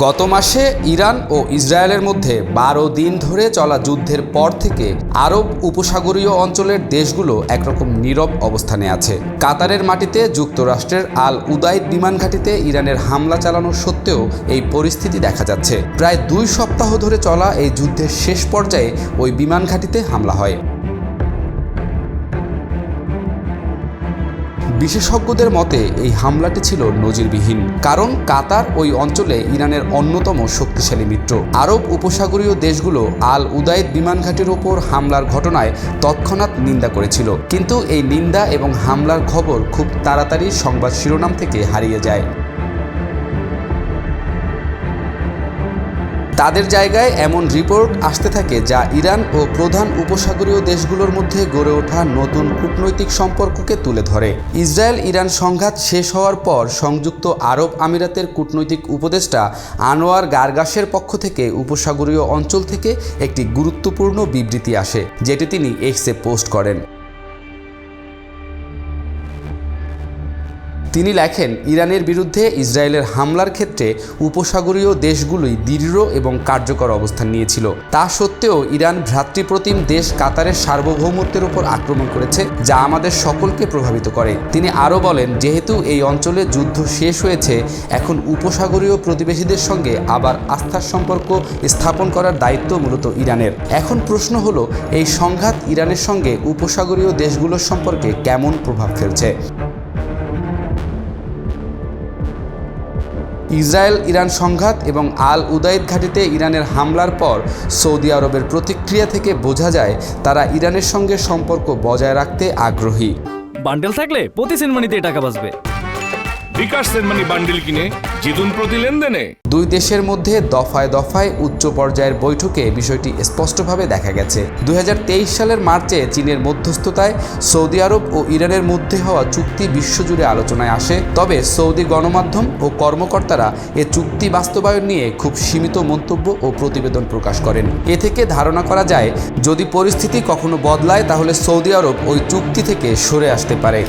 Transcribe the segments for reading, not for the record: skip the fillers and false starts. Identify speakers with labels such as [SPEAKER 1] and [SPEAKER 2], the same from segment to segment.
[SPEAKER 1] গত মাসে ইরান ও ইসরায়েলের মধ্যে ১২ দিন ধরে চলা যুদ্ধের পর থেকে আরব উপসাগরীয় অঞ্চলের দেশগুলো একরকম নীরব অবস্থানে আছে। কাতারের মাটিতে যুক্তরাষ্ট্রের আল উদাইদ বিমান ঘাঁটিতে ইরানের হামলা চালানো সত্ত্বেও এই পরিস্থিতি দেখা যাচ্ছে। প্রায় ২ সপ্তাহ ধরে চলা এই যুদ্ধের শেষ পর্যায়ে ওই বিমান ঘাঁটিতে হামলা হয়। বিশেষজ্ঞদের মতে এই হামলাটি ছিল নজিরবিহীন, কারণ কাতার ওই অঞ্চলে ইরানের অন্যতম শক্তিশালী মিত্র। আরব উপসাগরীয় দেশগুলো আল উদাইদ বিমান ঘাঁটির ওপর হামলার ঘটনায় তৎক্ষণাৎ নিন্দা করেছিল, কিন্তু এই নিন্দা এবং হামলার খবর খুব তাড়াতাড়ি সংবাদ শিরোনাম থেকে হারিয়ে যায়। তাদের জায়গায় এমন রিপোর্ট আসতে থাকে যা ইরান ও প্রধান উপসাগরীয় দেশগুলোর মধ্যে গড়ে ওঠা নতুন কূটনৈতিক সম্পর্ককে তুলে ধরে। ইসরায়েল ইরান সংঘাত শেষ হওয়ার পর সংযুক্ত আরব আমিরাতের কূটনৈতিক উপদেষ্টা আনোয়ার গারগাশের পক্ষ থেকে উপসাগরীয় অঞ্চল থেকে একটি গুরুত্বপূর্ণ বিবৃতি আসে, যেটি তিনি এক্সে পোস্ট করেন। তিনি লেখেন, ইরানের বিরুদ্ধে ইসরায়েলের হামলার ক্ষেত্রে উপসাগরীয় দেশগুলোই দৃঢ় এবং কার্যকর অবস্থান নিয়েছিল। তা সত্ত্বেও ইরান ভ্রাতৃপ্রতিম দেশ কাতারের সার্বভৌমত্বের উপর আক্রমণ করেছে, যা আমাদের সকলকে প্রভাবিত করে। তিনি আরও বলেন, যেহেতু এই অঞ্চলে যুদ্ধ শেষ হয়েছে, এখন উপসাগরীয় প্রতিবেশীদের সঙ্গে আবার আস্থার সম্পর্ক স্থাপন করার দায়িত্ব মূলত ইরানের। এখন প্রশ্ন হলো, এই সংঘাত ইরানের সঙ্গে উপসাগরীয় দেশগুলোর সম্পর্কে কেমন প্রভাব ফেলছে? ইসরায়েল ইরান সংঘাত এবং আল উদাইদ ঘাঁটিতে ইরানের হামলার পর সৌদি আরবের প্রতিক্রিয়া থেকে বোঝা যায় তারা ইরানের সঙ্গে সম্পর্ক বজায় রাখতে আগ্রহী।
[SPEAKER 2] বান্ডেল থাকলে প্রতি সেনমানিতে টাকা বাঁচবে।
[SPEAKER 3] বিকাশ সেনমানি বান্ডেল কিনে জিতুন প্রতি লেনদেনে।
[SPEAKER 1] দুই দেশের মধ্যে দফায় দফায় উচ্চ পর্যায়ের বৈঠকে বিষয়টি স্পষ্টভাবে দেখা গেছে। ২০২৩ সালের মার্চে চীনের মধ্যস্থতায় সৌদি আরব ও ইরানের মধ্যে হওয়া চুক্তি বিশ্বজুড়ে আলোচনায় আসে, তবে সৌদি গণমাধ্যম ও কর্মকর্তারা এ চুক্তি বাস্তবায়ন নিয়ে খুব সীমিত মন্তব্য ও প্রতিবেদন প্রকাশ করেন। এ থেকে ধারণা করা যায়, যদি পরিস্থিতি কখনো বদলায় তাহলে সৌদি আরব ওই চুক্তি থেকে সরে আসতে পারে।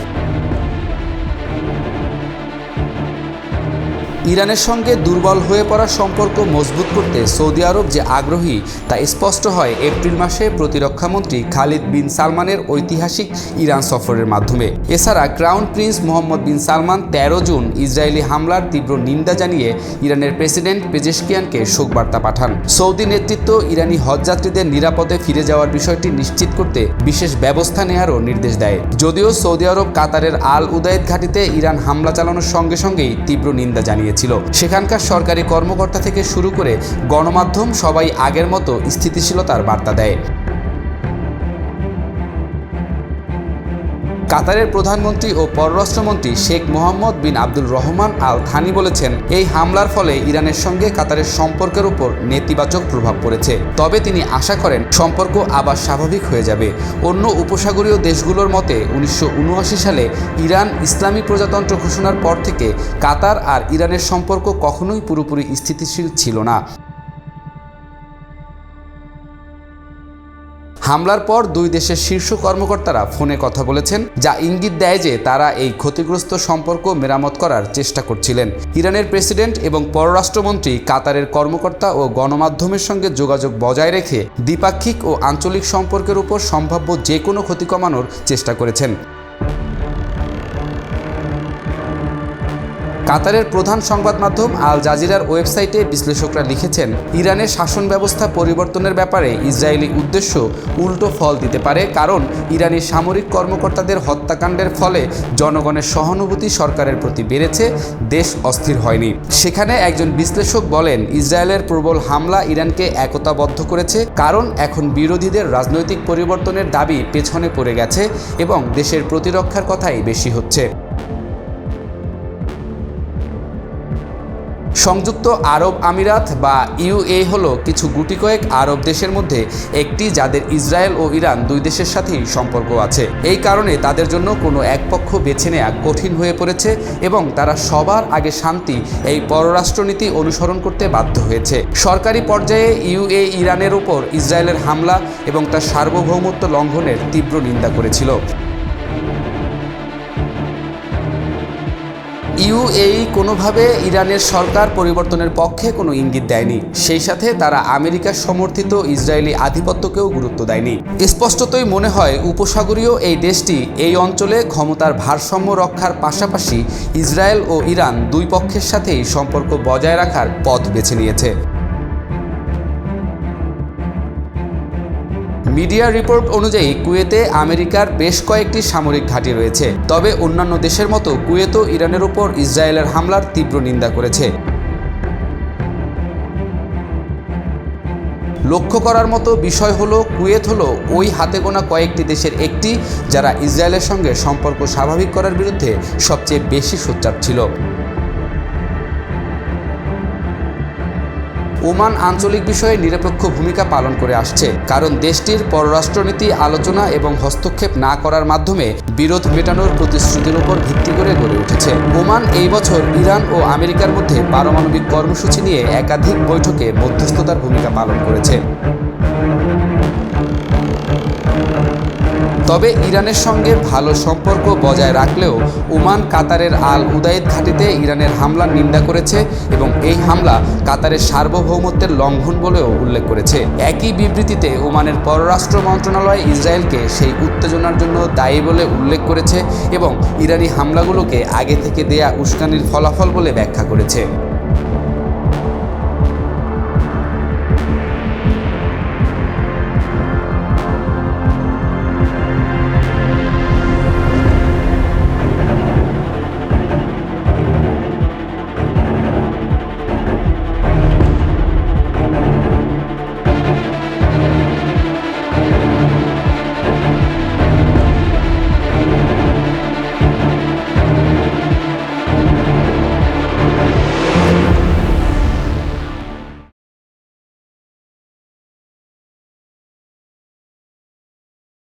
[SPEAKER 1] ইরানের সঙ্গে দুর্বল হয়ে পড়া সম্পর্ক মজবুত করতে সৌদি আরব যে আগ্রহী তা স্পষ্ট হয় এপ্রিল মাসে প্রতিরক্ষামন্ত্রী খালিদ বিন সালমানের ঐতিহাসিক ইরান সফরের মাধ্যমে। এছাড়া ক্রাউন প্রিন্স মোহাম্মদ বিন সালমান ১৩ জুন ইসরায়েলি হামলার তীব্র নিন্দা জানিয়ে ইরানের প্রেসিডেন্ট পেজেশকিয়ানকে শোকবার্তা পাঠান। সৌদি নেতৃত্ব ইরানি হজযাত্রীদের নিরাপদে ফিরে যাওয়ার বিষয়টি নিশ্চিত করতে বিশেষ ব্যবস্থা নেওয়ারও নির্দেশ দেয়। যদিও সৌদি আরব কাতারের আল উদাইদ ঘাঁটিতে ইরান হামলা চালানোর সঙ্গে সঙ্গেই তীব্র নিন্দা জানিয়েছে। সেখানকার সরকারি কর্মকর্তা থেকে শুরু করে গণমাধ্যম সবাই আগের মতো স্থিতিশীলতার বার্তা দেয়। কাতারের প্রধানমন্ত্রী ও পররাষ্ট্রমন্ত্রী শেখ মোহাম্মদ বিন আব্দুল রহমান আল থানি বলেছেন, এই হামলার ফলে ইরানের সঙ্গে কাতারের সম্পর্কের উপর নেতিবাচক প্রভাব পড়েছে, তবে তিনি আশা করেন সম্পর্ক আবার স্বাভাবিক হয়ে যাবে। অন্য উপসাগরীয় দেশগুলোর মতে ১৯৭৯ সালে ইরান ইসলামী প্রজাতন্ত্র ঘোষণার পর থেকে কাতার আর ইরানের সম্পর্ক কখনোই পুরোপুরি স্থিতিশীল ছিল না। হামলার পর দুই দেশের শীর্ষ কর্মকর্তারা ফোনে কথা বলেছেন, যা ইঙ্গিত দেয় যে তারা এই ক্ষতিগ্রস্ত সম্পর্ক মেরামত করার চেষ্টা করছিলেন। ইরানের প্রেসিডেন্ট এবং পররাষ্ট্রমন্ত্রী কাতারের কর্মকর্তা ও গণমাধ্যমের সঙ্গে যোগাযোগ বজায় রেখে দ্বিপাক্ষিক ও আঞ্চলিক সম্পর্কের উপর সম্ভাব্য যে কোনো ক্ষতি কমানোর চেষ্টা করেছেন। কাতারের প্রধান সংবাদ মাধ্যম আল জাজিরার ওয়েবসাইটে বিশ্লেষকরা লিখেছেন, ইরানের শাসন ব্যবস্থা পরিবর্তনের ব্যাপারে ইসরায়েলি উদ্দেশ্য উল্টো ফল দিতে পারে, কারণ ইরানি সামরিক কর্মকর্তাদের হত্যাকাণ্ডের ফলে জনগণের সহানুভূতি সরকারের প্রতি বেড়েছে, দেশ অস্থির হয়নি। সেখানে একজন বিশ্লেষক বলেন, ইসরায়েলের প্রবল হামলা ইরানকে একতাবদ্ধ করেছে, কারণ এখন বিরোধীদের রাজনৈতিক পরিবর্তনের দাবি পেছনে পড়ে গেছে এবং দেশের প্রতিরক্ষার কথাই বেশি হচ্ছে। সংযুক্ত আরব আমিরাত বা ইউএ হলো কিছু গুটিকয়েক আরব দেশের মধ্যে একটি, যাদের ইসরায়েল ও ইরান দুই দেশের সাথেই সম্পর্ক আছে। এই কারণে তাদের জন্য কোনো এক পক্ষ বেছে নেওয়া কঠিন হয়ে পড়েছে এবং তারা সবার আগে শান্তি এই পররাষ্ট্রনীতি অনুসরণ করতে বাধ্য হয়েছে। সরকারি পর্যায়ে ইউএ ইরানের উপর ইসরায়েলের হামলা এবং তার সার্বভৌমত্ব লঙ্ঘনের তীব্র নিন্দা করেছিল। ইউএই কোনোভাবে ইরানের সরকার পরিবর্তনের পক্ষে কোনো ইঙ্গিত দেয়নি, সেই সাথে তারা আমেরিকার সমর্থিত ইসরায়েলি আধিপত্যকেও গুরুত্ব দেয়নি। স্পষ্টতই মনে হয় উপসাগরীয় এই দেশটি এই অঞ্চলে ক্ষমতার ভারসাম্য রক্ষার পাশাপাশি ইসরায়েল ও ইরান দুই পক্ষের সাথেই সম্পর্ক বজায় রাখার পথ বেছে নিয়েছে। মিডিয়া রিপোর্ট অনুযায়ী কুয়েতে আমেরিকার বেশ কয়েকটি সামরিক ঘাঁটি রয়েছে, তবে অন্যান্য দেশের মতো কুয়েতও ইরানের উপর ইসরায়েলের হামলার তীব্র নিন্দা করেছে। লক্ষ্য করার মতো বিষয় হলো কুয়েত হলো ওই হাতে গোনা কয়েকটি দেশের একটি যারা ইসরায়েলের সঙ্গে সম্পর্ক স্বাভাবিক করার বিরুদ্ধে সবচেয়ে বেশি সোচ্চার ছিল। ওমান আঞ্চলিক বিষয়ে নিরপেক্ষ ভূমিকা পালন করে আসছে, কারণ দেশটির পররাষ্ট্রনীতি আলোচনা এবং হস্তক্ষেপ না করার মাধ্যমে বিরোধ মেটানোর প্রতিশ্রুতির উপর ভিত্তি করে গড়ে উঠেছে। ওমান এই বছর ইরান ও আমেরিকার মধ্যে পারমাণবিক কর্মসূচি নিয়ে একাধিক বৈঠকে মধ্যস্থতার ভূমিকা পালন করেছে। তবে ইরানের সঙ্গে ভালো সম্পর্ক বজায় রাখলেও ওমান কাতারের আল উদাইদ ঘাঁটিতে ইরানের হামলার নিন্দা করেছে এবং এই হামলা কাতারের সার্বভৌমত্বের লঙ্ঘন বলেও উল্লেখ করেছে। একই বিবৃতিতে ওমানের পররাষ্ট্র মন্ত্রণালয় ইসরায়েলকে সেই উত্তেজনার জন্য দায়ী বলে উল্লেখ করেছে এবং ইরানি হামলাগুলোকে আগে থেকে দেয়া উস্কানির ফলাফল বলে ব্যাখ্যা করেছে।